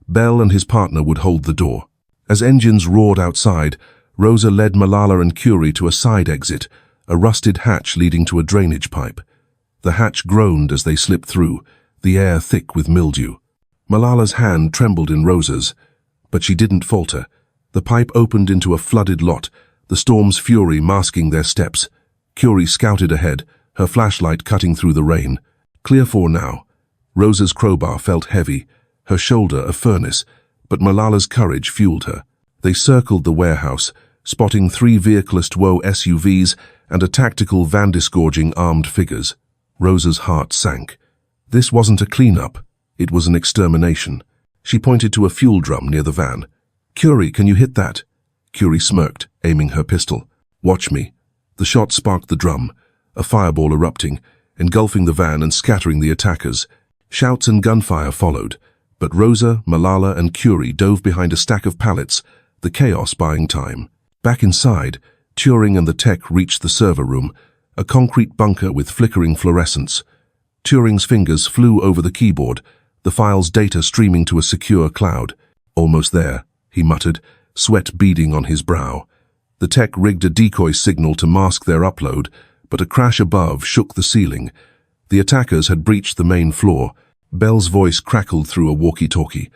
Bell and his partner would hold the door. As engines roared outside, Rosa led Malala and Curie to a side exit, a rusted hatch leading to a drainage pipe. The hatch groaned as they slipped through, the air thick with mildew. Malala's hand trembled in Rosa's, but she didn't falter. The pipe opened into a flooded lot, the storm's fury masking their steps. Curie scouted ahead, her flashlight cutting through the rain. Clear for now. Rosa's crowbar felt heavy, her shoulder a furnace, but Malala's courage fueled her. They circled the warehouse, spotting 3 vehiclist woe SUVs and a tactical van disgorging armed figures. Rosa's heart sank. This wasn't a cleanup, it was an extermination. She pointed to a fuel drum near the van. Curie, can you hit that? Curie smirked, aiming her pistol. Watch me. The shot sparked the drum, a fireball erupting, engulfing the van and scattering the attackers. Shouts and gunfire followed, but Rosa, Malala and Curie dove behind a stack of pallets, the chaos buying time. Back inside, Turing and the tech reached the server room, a concrete bunker with flickering fluorescence. Turing's fingers flew over the keyboard, the file's data streaming to a secure cloud. Almost there, he muttered, sweat beading on his brow. The tech rigged a decoy signal to mask their upload, but a crash above shook the ceiling. The attackers had breached the main floor. Bell's voice crackled through a walkie-talkie.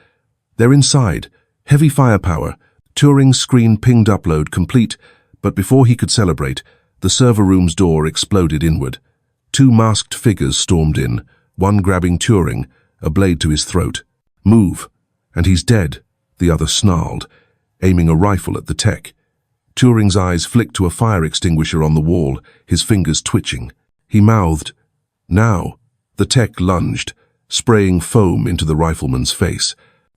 They're inside. Heavy firepower. Turing's screen pinged upload complete, but before he could celebrate, the server room's door exploded inward. 2 masked figures stormed in, one grabbing Turing, a blade to his throat. Move, and he's dead, the other snarled, aiming a rifle at the tech. Turing's eyes flicked to a fire extinguisher on the wall, his fingers twitching. He mouthed, "Now." The tech lunged, spraying foam into the rifleman's face.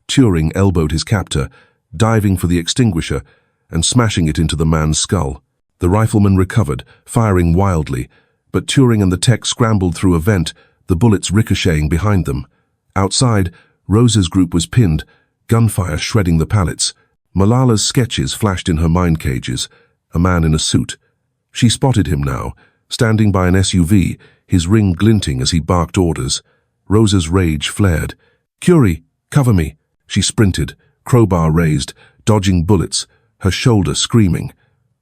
Turing elbowed his captor, diving for the extinguisher and smashing it into the man's skull. The rifleman recovered, firing wildly, but Turing and the tech scrambled through a vent, the bullets ricocheting behind them. Outside, Rosa's group was pinned, gunfire shredding the pallets. Malala's sketches flashed in her mind cages, a man in a suit. She spotted him now, standing by an SUV, his ring glinting as he barked orders. Rosa's rage flared. "Curie, cover me!" She sprinted, crowbar raised, dodging bullets, her shoulder screaming.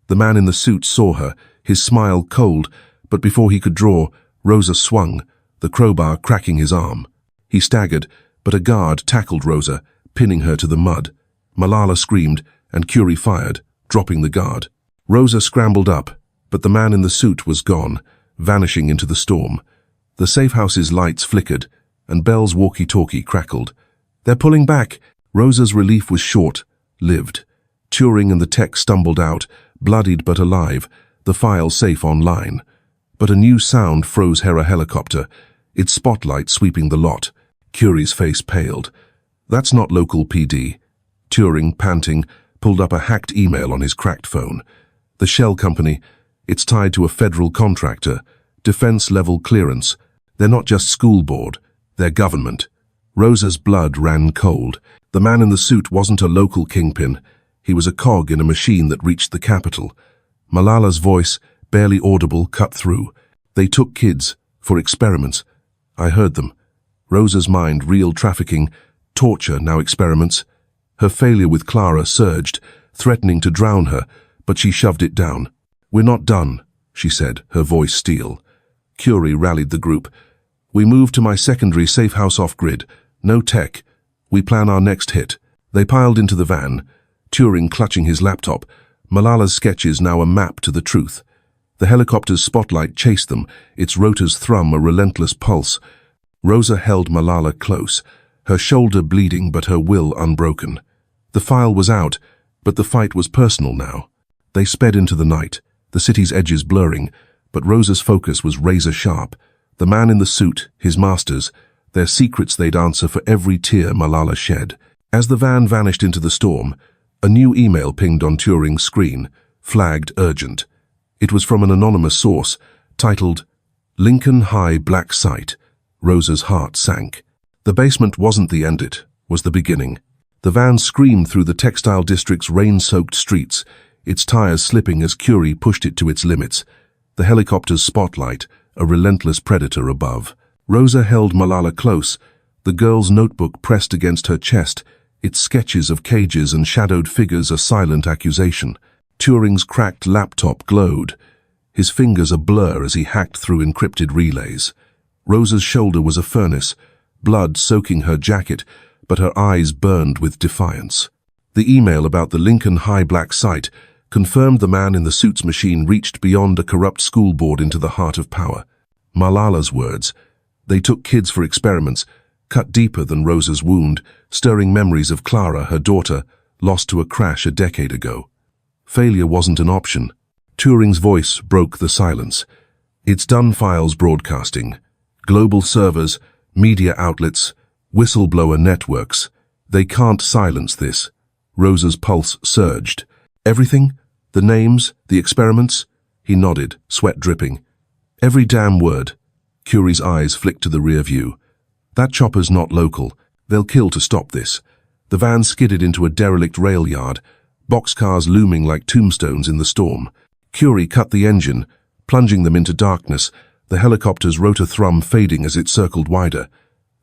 The man in the suit saw her, his smile cold, but before he could draw, Rosa swung, the crowbar cracking his arm. He staggered, but a guard tackled Rosa, pinning her to the mud. Malala screamed, and Curie fired, dropping the guard. Rosa scrambled up, but the man in the suit was gone, vanishing into the storm. The safehouse's lights flickered, and Bell's walkie-talkie crackled. "They're pulling back!" Rosa's relief was short-lived. Turing and the tech stumbled out, bloodied but alive, the file safe online. But a new sound froze her helicopter, its spotlight sweeping the lot. Curie's face paled. "That's not local PD." Turing, panting, pulled up a hacked email on his cracked phone. "The shell company, it's tied to a federal contractor, defense-level clearance. They're not just school board, they're government." Rosa's blood ran cold. The man in the suit wasn't a local kingpin. He was a cog in a machine that reached the capital. Malala's voice, barely audible, cut through. "They took kids, for experiments. I heard them." Rosa's mind reeled trafficking, torture, now experiments. Her failure with Clara surged, threatening to drown her, but she shoved it down. "We're not done," she said, her voice steel. Curie rallied the group. "We move to my secondary safe house off-grid. No tech. We plan our next hit." They piled into the van, Turing clutching his laptop, Malala's sketches now a map to the truth. The helicopter's spotlight chased them, its rotors thrum a relentless pulse. Rosa held Malala close, her shoulder bleeding but her will unbroken. The file was out, but the fight was personal now. They sped into the night, the city's edges blurring, but Rosa's focus was razor-sharp. The man in the suit, his masters, their secrets they'd answer for every tear Malala shed. As the van vanished into the storm, a new email pinged on Turing's screen, flagged urgent. It was from an anonymous source, titled, "Lincoln High Black Site." Rosa's heart sank. The basement wasn't the end, it was the beginning. The van screamed through the textile district's rain-soaked streets, its tires slipping as Curie pushed it to its limits. The helicopter's spotlight, a relentless predator above. Rosa held Malala close, the girl's notebook pressed against her chest, its sketches of cages and shadowed figures a silent accusation. Turing's cracked laptop glowed, his fingers a blur as he hacked through encrypted relays. Rosa's shoulder was a furnace, blood soaking her jacket, but her eyes burned with defiance. The email about the Lincoln High Black Site confirmed the man in the suit's machine reached beyond a corrupt school board into the heart of power. Malala's words, "They took kids for experiments," cut deeper than Rosa's wound, stirring memories of Clara, her daughter, lost to a crash a decade ago. Failure wasn't an option. Turing's voice broke the silence. "It's done. Files broadcasting. Global servers, media outlets, whistleblower networks. They can't silence this." Rosa's pulse surged. "Everything? The names, the experiments?" He nodded, sweat dripping. "Every damn word." Curie's eyes flicked to the rear view. "That chopper's not local. They'll kill to stop this." The van skidded into a derelict rail yard, boxcars looming like tombstones in the storm. Curie cut the engine, plunging them into darkness, the helicopter's rotor thrum fading as it circled wider.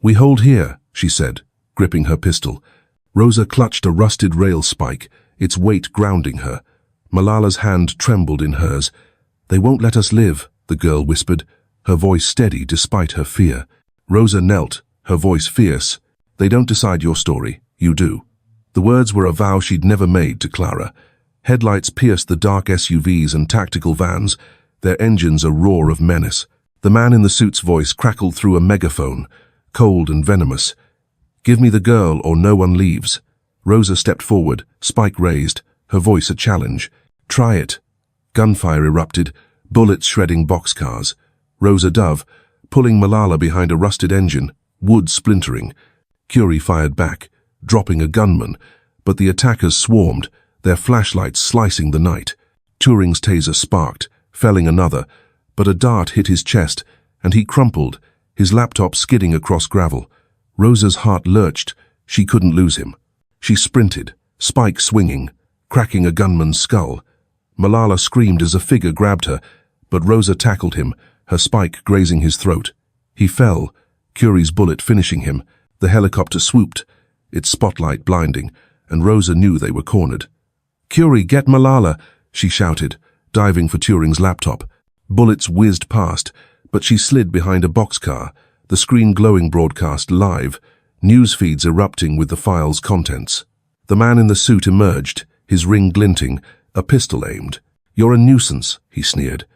"We hold here," she said, gripping her pistol. Rosa clutched a rusted rail spike, its weight grounding her. Malala's hand trembled in hers. "They won't let us live," the girl whispered, her voice steady despite her fear. Rosa knelt, her voice fierce. "They don't decide your story, you do." The words were a vow she'd never made to Clara. Headlights pierced the dark SUVs and tactical vans, their engines a roar of menace. The man in the suit's voice crackled through a megaphone, cold and venomous. "Give me the girl or no one leaves." Rosa stepped forward, spike raised, her voice a challenge. "Try it." Gunfire erupted, bullets shredding boxcars. Rosa dove, pulling Malala behind a rusted engine, wood splintering. Curie fired back, dropping a gunman, but the attackers swarmed, their flashlights slicing the night. Turing's taser sparked, felling another, but a dart hit his chest, and he crumpled, his laptop skidding across gravel. Rosa's heart lurched. She couldn't lose him. She sprinted, spike swinging, cracking a gunman's skull. Malala screamed as a figure grabbed her, but Rosa tackled him, her spike grazing his throat. He fell, Curie's bullet finishing him. The helicopter swooped, its spotlight blinding, and Rosa knew they were cornered. "Curie, get Malala!" she shouted, diving for Turing's laptop. Bullets whizzed past, but she slid behind a boxcar, the screen glowing broadcast live, news feeds erupting with the file's contents. The man in the suit emerged, his ring glinting, a pistol aimed. "You're a nuisance," he sneered.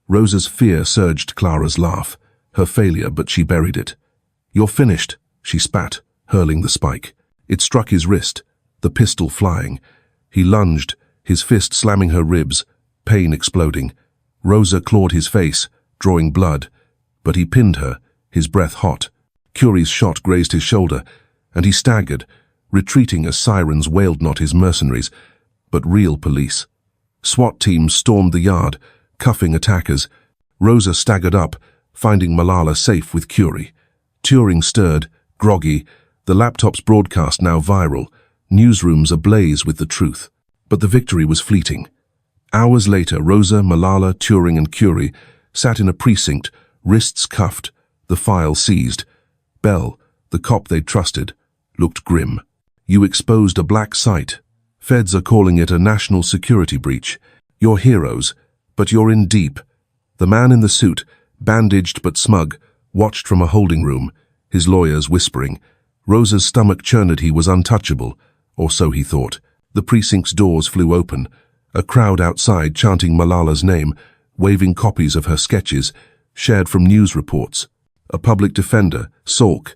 Rosa's fear surged Clara's laugh, her failure, but she buried it. "You're finished," she spat, hurling the spike. It struck his wrist, the pistol flying. He lunged, his fist slamming her ribs, pain exploding. Rosa clawed his face, drawing blood, but he pinned her, his breath hot. Curie's shot grazed his shoulder, and he staggered, retreating as sirens wailed not his mercenaries, but real police. SWAT teams stormed the yard, cuffing attackers. Rosa staggered up, finding Malala safe with Curie. Turing stirred, groggy, the laptop's broadcast now viral, newsrooms ablaze with the truth. But the victory was fleeting. Hours later, Rosa, Malala, Turing, and Curie sat in a precinct, wrists cuffed, the file seized. Bell, the cop they'd trusted, looked grim. "You exposed a black site. Feds are calling it a national security breach. You're heroes, but you're in deep." The man in the suit, bandaged but smug, watched from a holding room, his lawyers whispering. Rosa's stomach churned. He was untouchable, or so he thought. The precinct's doors flew open, a crowd outside chanting Malala's name, waving copies of her sketches, shared from news reports. A public defender, Salk,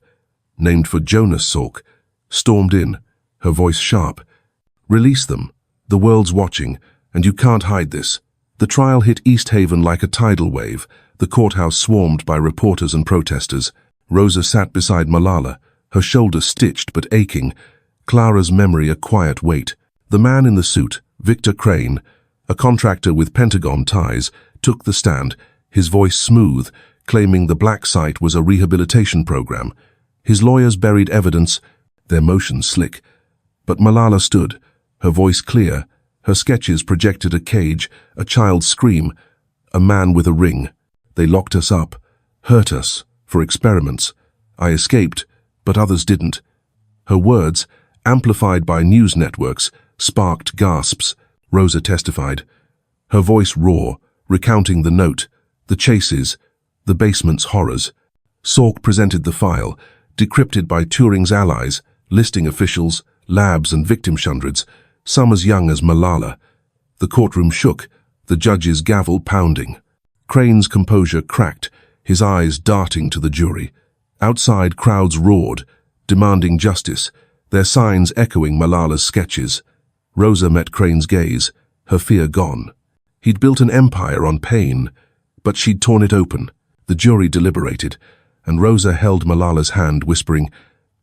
named for Jonas Salk, stormed in, her voice sharp. "Release them. The world's watching, and you can't hide this." The trial hit East Haven like a tidal wave, the courthouse swarmed by reporters and protesters. Rosa sat beside Malala, her shoulder stitched but aching, Clara's memory a quiet weight. The man in the suit, Victor Crane, a contractor with Pentagon ties, took the stand, his voice smooth, claiming the black site was a rehabilitation program. His lawyers buried evidence, their motions slick. But Malala stood, her voice clear, her sketches projected a cage, a child's scream, a man with a ring. "They locked us up, hurt us, for experiments. I escaped, but others didn't." Her words, amplified by news networks, sparked gasps. Rosa testified, her voice raw, recounting the note, the chases, the basement's horrors. Salk presented the file, decrypted by Turing's allies, listing officials, labs and victim hundreds, some as young as Malala. The courtroom shook, the judge's gavel pounding. Crane's composure cracked, his eyes darting to the jury. Outside, crowds roared, demanding justice, their signs echoing Malala's sketches. Rosa met Crane's gaze, her fear gone. He'd built an empire on pain, but she'd torn it open. The jury deliberated, and Rosa held Malala's hand, whispering,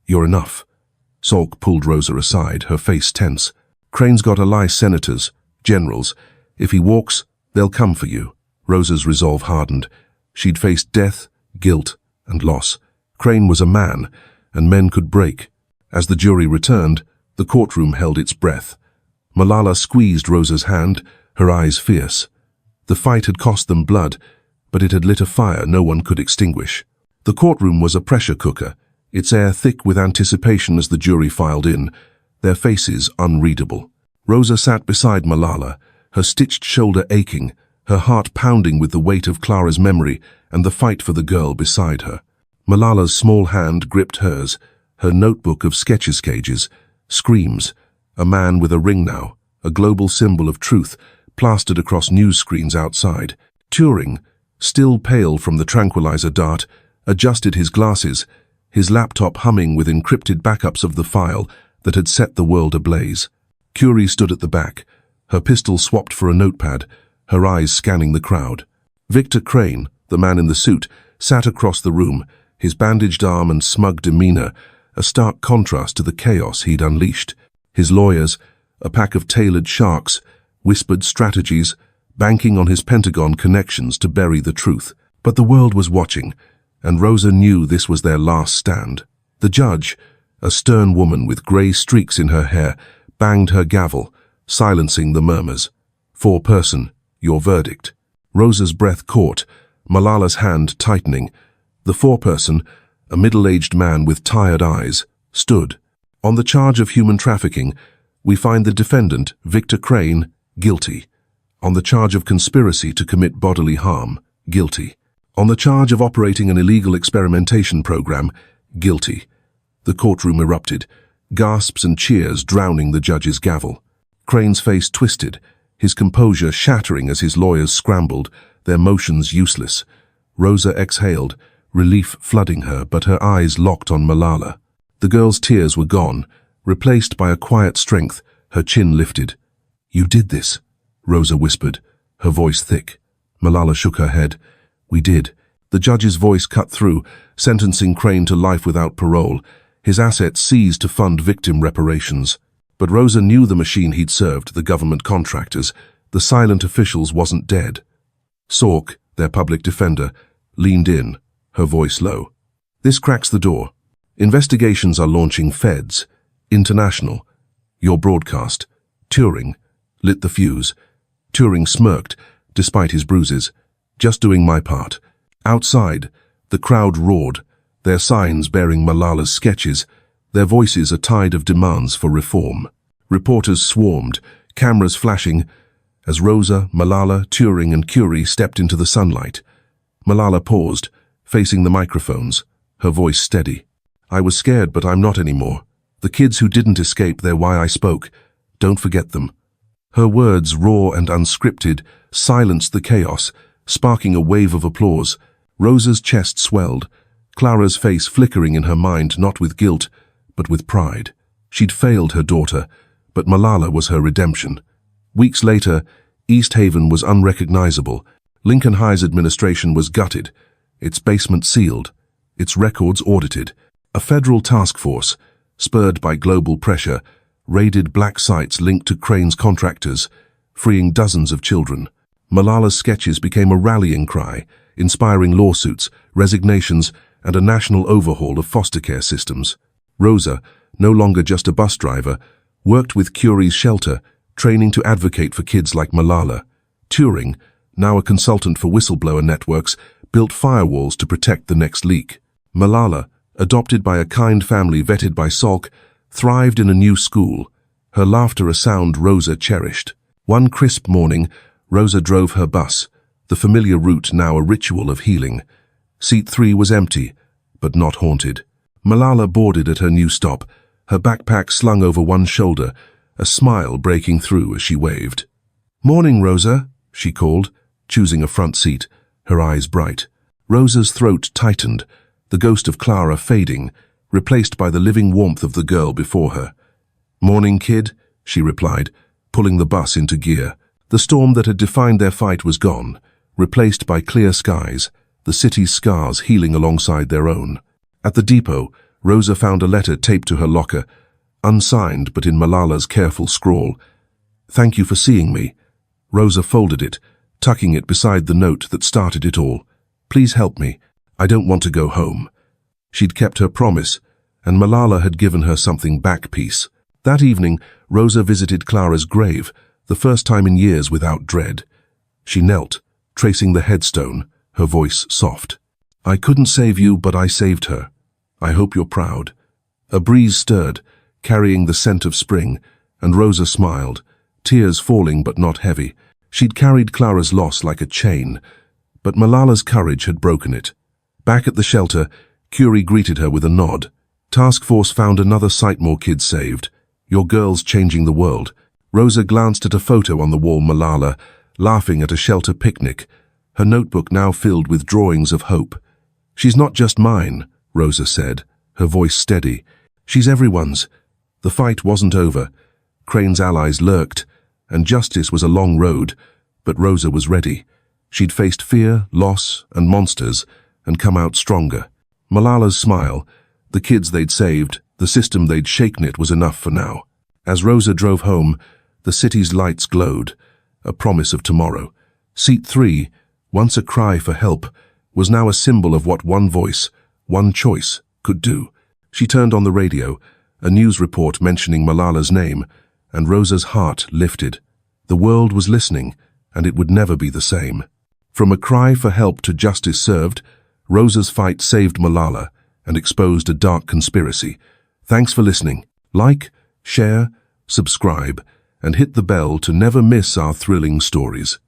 "You're enough." Salk pulled Rosa aside, her face tense. "Crane's got allies, senators, generals. If he walks, they'll come for you." Rosa's resolve hardened. She'd faced death, guilt, and loss. Crane was a man, and men could break. As the jury returned, the courtroom held its breath. Malala squeezed Rosa's hand, her eyes fierce. The fight had cost them blood, but it had lit a fire no one could extinguish. The courtroom was a pressure cooker, its air thick with anticipation as the jury filed in, their faces unreadable. Rosa sat beside Malala, her stitched shoulder aching, her heart pounding with the weight of Clara's memory and the fight for the girl beside her. Malala's small hand gripped hers, her notebook of sketches cages, screams, a man with a ring now, a global symbol of truth, plastered across news screens outside. Turing, still pale from the tranquilizer dart, adjusted his glasses, his laptop humming with encrypted backups of the file that had set the world ablaze. Curie stood at the back, her pistol swapped for a notepad, her eyes scanning the crowd. Victor Crane, the man in the suit, sat across the room, his bandaged arm and smug demeanor, a stark contrast to the chaos he'd unleashed. His lawyers, a pack of tailored sharks, whispered strategies, banking on his Pentagon connections to bury the truth. But the world was watching, and Rosa knew this was their last stand. The judge, a stern woman with grey streaks in her hair, banged her gavel, silencing the murmurs. Four-person, your verdict. Rosa's breath caught, Malala's hand tightening. The four-person, a middle-aged man with tired eyes, stood. On the charge of human trafficking, we find the defendant, Victor Crane, guilty. On the charge of conspiracy to commit bodily harm, guilty. On the charge of operating an illegal experimentation program, guilty. The courtroom erupted, gasps and cheers drowning the judge's gavel. Crane's face twisted, his composure shattering as his lawyers scrambled, their motions useless. Rosa exhaled, relief flooding her, but her eyes locked on Malala. The girl's tears were gone, replaced by a quiet strength, her chin lifted. "You did this," Rosa whispered, her voice thick. Malala shook her head. "We did." The judge's voice cut through, sentencing Crane to life without parole, his assets seized to fund victim reparations. But Rosa knew the machine he'd served, the government contractors. The silent officials wasn't dead. Sork, their public defender, leaned in, her voice low. "This cracks the door. Investigations are launching feds. International. Your broadcast. Turing lit the fuse." Turing smirked, despite his bruises. "Just doing my part." Outside, the crowd roared, their signs bearing Malala's sketches, their voices a tide of demands for reform. Reporters swarmed, cameras flashing, as Rosa, Malala, Turing and Curie stepped into the sunlight. Malala paused, facing the microphones, her voice steady. "I was scared, but I'm not anymore. The kids who didn't escape, they're why I spoke. Don't forget them." Her words, raw and unscripted, silenced the chaos, sparking a wave of applause. Rosa's chest swelled, Clara's face flickering in her mind, not with guilt, but with pride. She'd failed her daughter, but Malala was her redemption. Weeks later, East Haven was unrecognizable. Lincoln High's administration was gutted, its basement sealed, its records audited. A federal task force, spurred by global pressure, raided black sites linked to Crane's contractors, freeing dozens of children. Malala's sketches became a rallying cry, inspiring lawsuits, resignations, and a national overhaul of foster care systems. Rosa, no longer just a bus driver, worked with Curie's shelter, training to advocate for kids like Malala. Turing, now a consultant for whistleblower networks, built firewalls to protect the next leak. Malala, adopted by a kind family vetted by Salk, thrived in a new school, her laughter a sound Rosa cherished. One crisp morning, Rosa drove her bus, the familiar route now a ritual of healing. Seat 3 was empty, but not haunted. Malala boarded at her new stop, her backpack slung over one shoulder, a smile breaking through as she waved. "Morning, Rosa," she called, choosing a front seat, her eyes bright. Rosa's throat tightened, the ghost of Clara fading, replaced by the living warmth of the girl before her. "Morning, kid," she replied, pulling the bus into gear. The storm that had defined their fight was gone, replaced by clear skies, the city's scars healing alongside their own. At the depot, Rosa found a letter taped to her locker, unsigned but in Malala's careful scrawl. "Thank you for seeing me." Rosa folded it, tucking it beside the note that started it all. "Please help me. I don't want to go home." She'd kept her promise, and Malala had given her something back piece. That evening, Rosa visited Clara's grave, the first time in years without dread. She knelt, tracing the headstone, her voice soft. "I couldn't save you, but I saved her. I hope you're proud." A breeze stirred, carrying the scent of spring, and Rosa smiled, tears falling but not heavy. She'd carried Clara's loss like a chain, but Malala's courage had broken it. Back at the shelter, Curie greeted her with a nod. "Task Force found another site, more kids saved. Your girl's changing the world." Rosa glanced at a photo on the wall, Malala, laughing at a shelter picnic, her notebook now filled with drawings of hope. "She's not just mine," Rosa said, her voice steady. "She's everyone's." The fight wasn't over. Crane's allies lurked, and justice was a long road, but Rosa was ready. She'd faced fear, loss, and monsters, and come out stronger. Malala's smile, the kids they'd saved, the system they'd shaken, it was enough for now. As Rosa drove home, the city's lights glowed, a promise of tomorrow. Seat 3, once a cry for help, was now a symbol of what one voice, one choice, could do. She turned on the radio, a news report mentioning Malala's name, and Rosa's heart lifted. The world was listening, and it would never be the same. From a cry for help to justice served, Rosa's fight saved Malala and exposed a dark conspiracy. Thanks for listening. Like, share, subscribe, and hit the bell to never miss our thrilling stories.